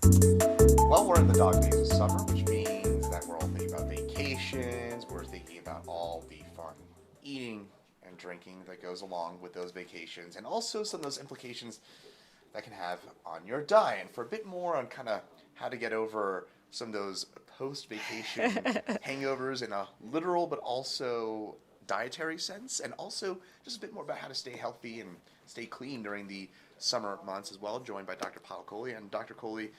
Well, we're in the dog days of summer, which means that we're all thinking about vacations. We're thinking about all the fun eating and drinking that goes along with those vacations, and also some of those implications that can have on your diet. And for a bit more on kind of how to get over some of those post-vacation hangovers in a literal but also dietary sense, and also just a bit more about how to stay healthy and stay clean during the summer months as well, joined by Dr. Paul Coley. And Dr. Coley,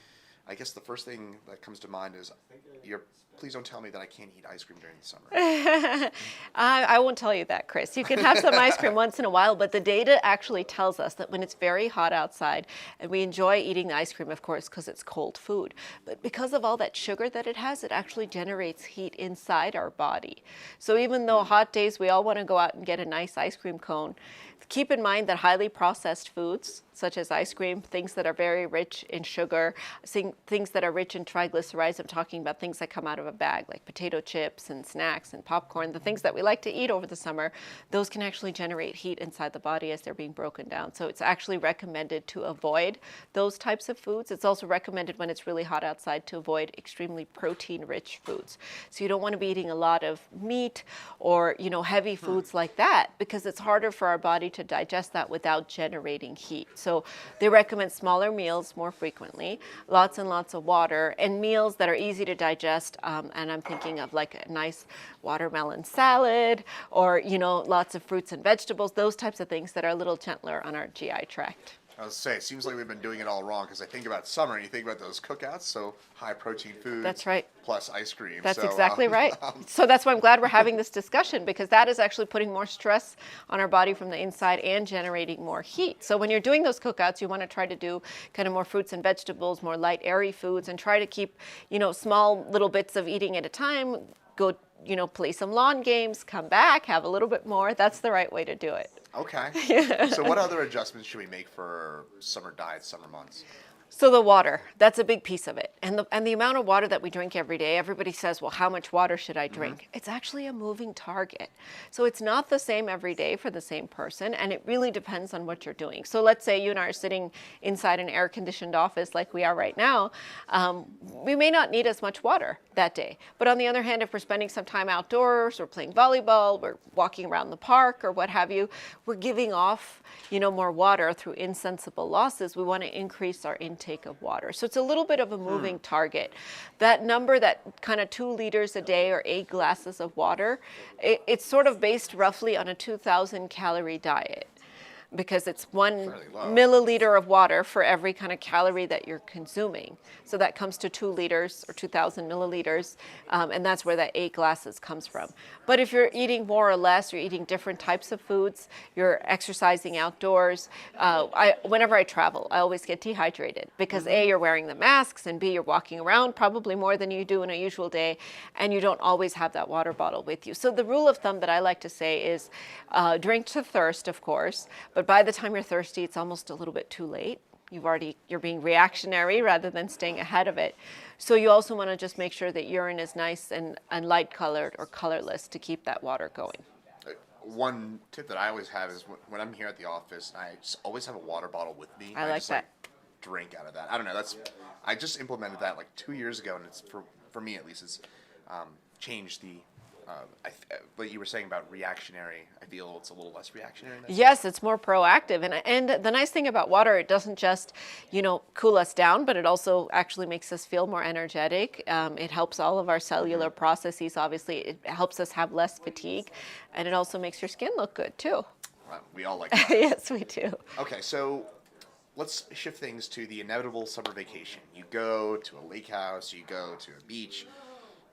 I guess the first thing that comes to mind is please don't tell me that I can't eat ice cream during the summer. I won't tell you that, Chris. You can have some ice cream once in a while, but the data actually tells us that when it's very hot outside, and we enjoy eating the ice cream, of course, because it's cold food, but because of all that sugar that it has, it actually generates heat inside our body. So even though hot days, we all want to go out and get a nice ice cream cone, keep in mind that highly processed foods, such as ice cream, things that are very rich in sugar, things that are rich in triglycerides, I'm talking about things that come out of a bag, like potato chips and snacks and popcorn, the things that we like to eat over the summer, those can actually generate heat inside the body as they're being broken down. So it's actually recommended to avoid those types of foods. It's also recommended when it's really hot outside to avoid extremely protein-rich foods. So you don't want to be eating a lot of meat or, heavy foods like that, because it's harder for our body to digest that without generating heat. So they recommend smaller meals more frequently, lots and lots of water, and meals that are easy to digest. And I'm thinking of like a nice watermelon salad or, lots of fruits and vegetables, those types of things that are a little gentler on our GI tract. I was say, it seems like we've been doing it all wrong, because I think about summer and you think about those cookouts, so high protein foods. That's right. Plus ice cream. That's exactly right. So that's why I'm glad we're having this discussion, because that is actually putting more stress on our body from the inside and generating more heat. So when you're doing those cookouts, you want to try to do kind of more fruits and vegetables, more light, airy foods, and try to keep, small little bits of eating at a time. Go, play some lawn games, come back, have a little bit more. That's the right way to do it. Okay. So what other adjustments should we make for summer diets, summer months? So the water, that's a big piece of it. And the amount of water that we drink every day, everybody says, well, how much water should I drink? It's actually a moving target. So it's not the same every day for the same person, and it really depends on what you're doing. So let's say you and I are sitting inside an air-conditioned office like we are right now. We may not need as much water that day. But on the other hand, if we're spending some time outdoors, we're playing volleyball, we're walking around the park or what have you, we're giving off, more water through insensible losses. We want to increase our intake of water. So it's a little bit of a moving target. That number, that kind of 2 liters a day or 8 glasses of water, it's sort of based roughly on a 2,000 calorie diet, because it's 1 milliliter of water for every kind of calorie that you're consuming. So that comes to 2 liters or 2,000 milliliters, and that's where that 8 glasses comes from. But if you're eating more or less, you're eating different types of foods, you're exercising outdoors. Whenever I travel, I always get dehydrated because A, you're wearing the masks, and B, you're walking around probably more than you do in a usual day, and you don't always have that water bottle with you. So the rule of thumb that I like to say is drink to thirst, of course, but by the time you're thirsty, it's almost a little bit too late. You're being reactionary rather than staying ahead of it. So you also want to just make sure that urine is nice and light colored or colorless to keep that water going. One tip that I always have is when I'm here at the office, I just always have a water bottle with me. I like that. Drink out of that. I don't know. I just implemented that like 2 years ago, and it's for me at least, it's changed the. What you were saying about reactionary, I feel it's a little less reactionary. Yes, it's more proactive. And the nice thing about water, it doesn't just, cool us down, but it also actually makes us feel more energetic. It helps all of our cellular processes, obviously. It helps us have less fatigue. And it also makes your skin look good, too. We all like that. Yes, we do. Okay, so let's shift things to the inevitable summer vacation. You go to a lake house, you go to a beach.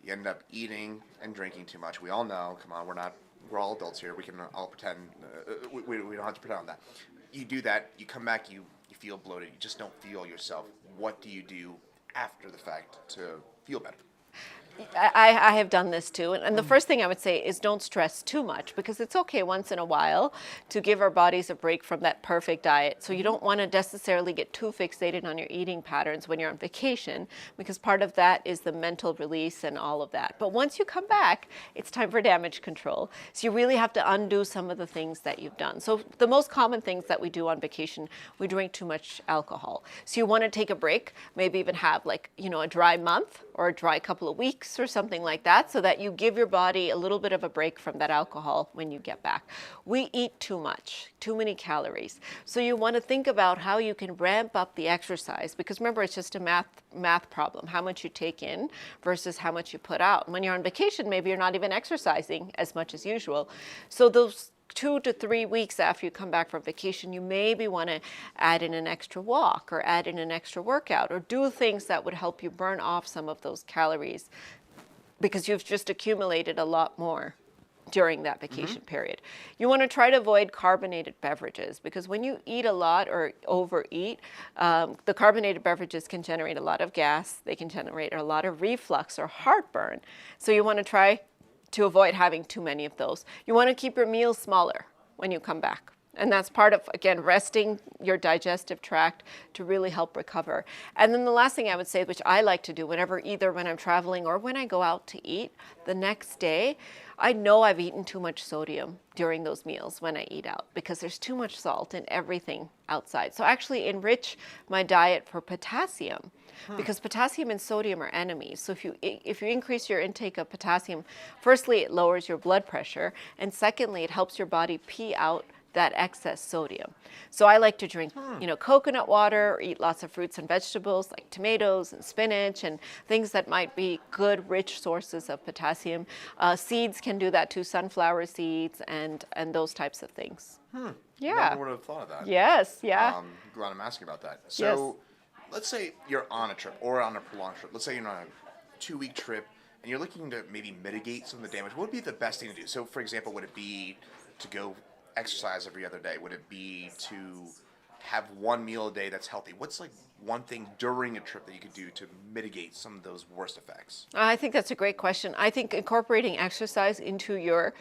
You end up eating and drinking too much. We all know. Come on, we're all adults here. We can all pretend. We don't have to pretend on that. You do that. You come back. You feel bloated. You just don't feel yourself. What do you do after the fact to feel better? I have done this too. And the first thing I would say is don't stress too much, because it's okay once in a while to give our bodies a break from that perfect diet. So you don't want to necessarily get too fixated on your eating patterns when you're on vacation, because part of that is the mental release and all of that. But once you come back, it's time for damage control. So you really have to undo some of the things that you've done. So the most common things that we do on vacation, we drink too much alcohol. So you want to take a break, maybe even have like, a dry month or a dry couple of weeks or something like that, so that you give your body a little bit of a break from that alcohol when you get back. We eat too much, too many calories. So you want to think about how you can ramp up the exercise, because remember, it's just a math problem, how much you take in versus how much you put out. And when you're on vacation, maybe you're not even exercising as much as usual. So those 2 to 3 weeks after you come back from vacation, you maybe want to add in an extra walk or add in an extra workout or do things that would help you burn off some of those calories, because you've just accumulated a lot more during that vacation period. You want to try to avoid carbonated beverages, because when you eat a lot or overeat, the carbonated beverages can generate a lot of gas. They can generate a lot of reflux or heartburn. So you want to try to avoid having too many of those. You want to keep your meals smaller when you come back. And that's part of, again, resting your digestive tract to really help recover. And then the last thing I would say, which I like to do either when I'm traveling or when I go out to eat, the next day, I know I've eaten too much sodium during those meals when I eat out, because there's too much salt in everything outside. So actually enrich my diet for potassium, because potassium and sodium are enemies. So if you increase your intake of potassium, firstly, it lowers your blood pressure, and secondly, it helps your body pee out that excess sodium. So I like to drink, coconut water, or eat lots of fruits and vegetables like tomatoes and spinach and things that might be good, rich sources of potassium. Seeds can do that too, sunflower seeds and those types of things. Yeah. Never would have thought of that. Yes, yeah. Glad I'm asking about that. So let's say you're on a trip or on a prolonged trip. Let's say you're on a 2-week trip and you're looking to maybe mitigate some of the damage. What would be the best thing to do? So, for example, would it be to go exercise every other day? Would it be to have one meal a day that's healthy? What's like one thing during a trip that you could do to mitigate some of those worst effects? I think that's a great question. I think incorporating exercise into your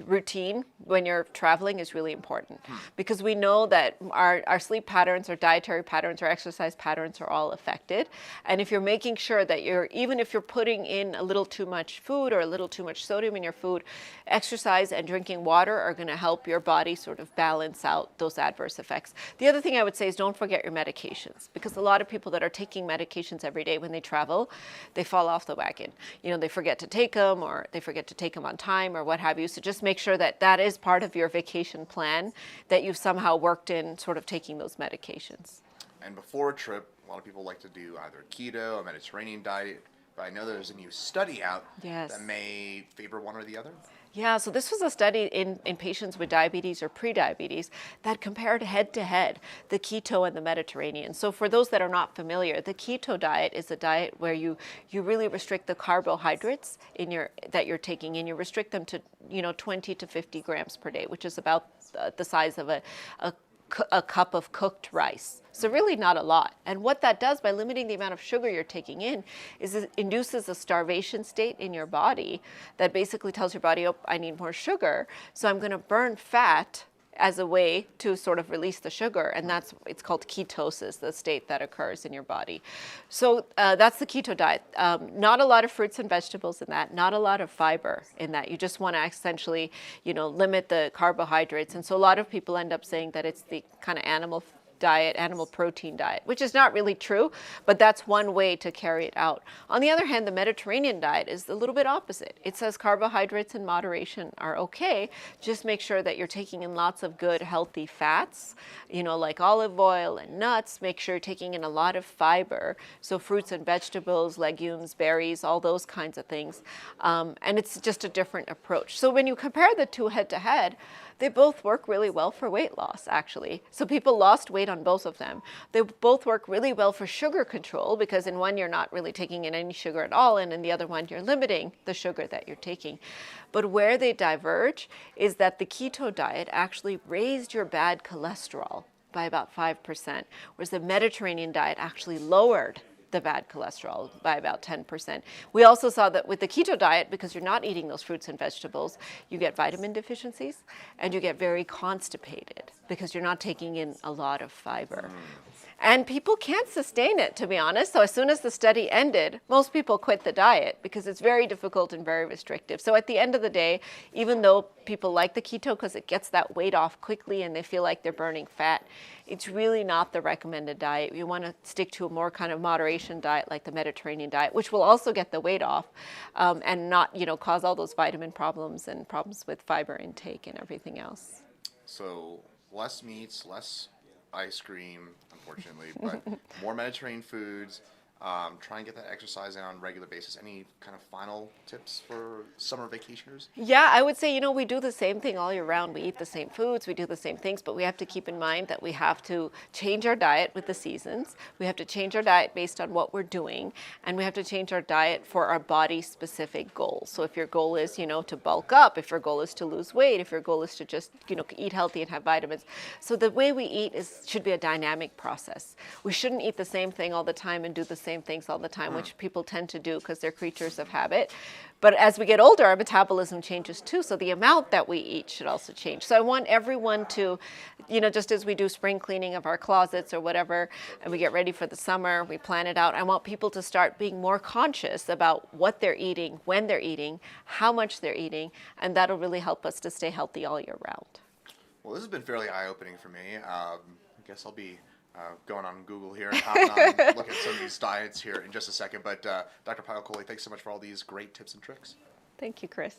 routine when you're traveling is really important, because we know that our sleep patterns, our dietary patterns, our exercise patterns are all affected. And if you're making sure that even if you're putting in a little too much food or a little too much sodium in your food, exercise and drinking water are going to help your body sort of balance out those adverse effects. The other thing I would say is don't forget your medications, because a lot of people that are taking medications every day when they travel, they fall off the wagon. They forget to take them, or they forget to take them on time, or what have you. So just make sure that that is part of your vacation plan, that you've somehow worked in sort of taking those medications. And before a trip, a lot of people like to do either keto, a Mediterranean diet, but I know there's a new study out that may favor one or the other. Yeah, so this was a study in patients with diabetes or prediabetes that compared head-to-head the keto and the Mediterranean. So for those that are not familiar, the keto diet is a diet where you really restrict the carbohydrates that you're taking in. You restrict them to 20 to 50 grams per day, which is about the size of a cup of cooked rice. So really not a lot. And what that does by limiting the amount of sugar you're taking in is it induces a starvation state in your body that basically tells your body, oh, I need more sugar, so I'm going to burn fat as a way to sort of release the sugar, and it's called ketosis, the state that occurs in your body. So that's the keto diet. Not a lot of fruits and vegetables in that, not a lot of fiber in that. You just want to essentially, limit the carbohydrates. And so a lot of people end up saying that it's the kind of animal protein diet, which is not really true, but that's one way to carry it out. On the other hand, the Mediterranean diet is a little bit opposite. It says carbohydrates in moderation are okay. Just make sure that you're taking in lots of good, healthy fats, like olive oil and nuts. Make sure you're taking in a lot of fiber, so fruits and vegetables, legumes, berries, all those kinds of things. And it's just a different approach. So when you compare the two head to head, they both work really well for weight loss, actually. So people lost weight on both of them. They both work really well for sugar control, because in one you're not really taking in any sugar at all, and in the other one you're limiting the sugar that you're taking. But where they diverge is that the keto diet actually raised your bad cholesterol by about 5%, whereas the Mediterranean diet actually lowered the bad cholesterol by about 10%. We also saw that with the keto diet, because you're not eating those fruits and vegetables, you get vitamin deficiencies and you get very constipated because you're not taking in a lot of fiber. And people can't sustain it, to be honest. So as soon as the study ended, most people quit the diet because it's very difficult and very restrictive. So at the end of the day, even though people like the keto because it gets that weight off quickly and they feel like they're burning fat, it's really not the recommended diet. You want to stick to a more kind of moderation diet like the Mediterranean diet, which will also get the weight off and not, cause all those vitamin problems and problems with fiber intake and everything else. So less meats, less ice cream, unfortunately, but more Mediterranean foods. Try and get that exercise in on a regular basis. Any kind of final tips for summer vacationers? Yeah, I would say, we do the same thing all year round. We eat the same foods, we do the same things, but we have to keep in mind that we have to change our diet with the seasons. We have to change our diet based on what we're doing, and we have to change our diet for our body-specific goals. So if your goal is, to bulk up, if your goal is to lose weight, if your goal is to just, eat healthy and have vitamins. So the way we eat should be a dynamic process. We shouldn't eat the same thing all the time and do the same things all the time, which people tend to do because they're creatures of habit. But as we get older, our metabolism changes too, so the amount that we eat should also change. So I want everyone to, just as we do spring cleaning of our closets or whatever, and we get ready for the summer, we plan it out, I want people to start being more conscious about what they're eating, when they're eating, how much they're eating, and that'll really help us to stay healthy all year round. Well, this has been fairly eye-opening for me. I guess I'll be going on Google here and hopping on, looking at some of these diets here in just a second. But Dr. Payal Kohli, thanks so much for all these great tips and tricks. Thank you, Chris.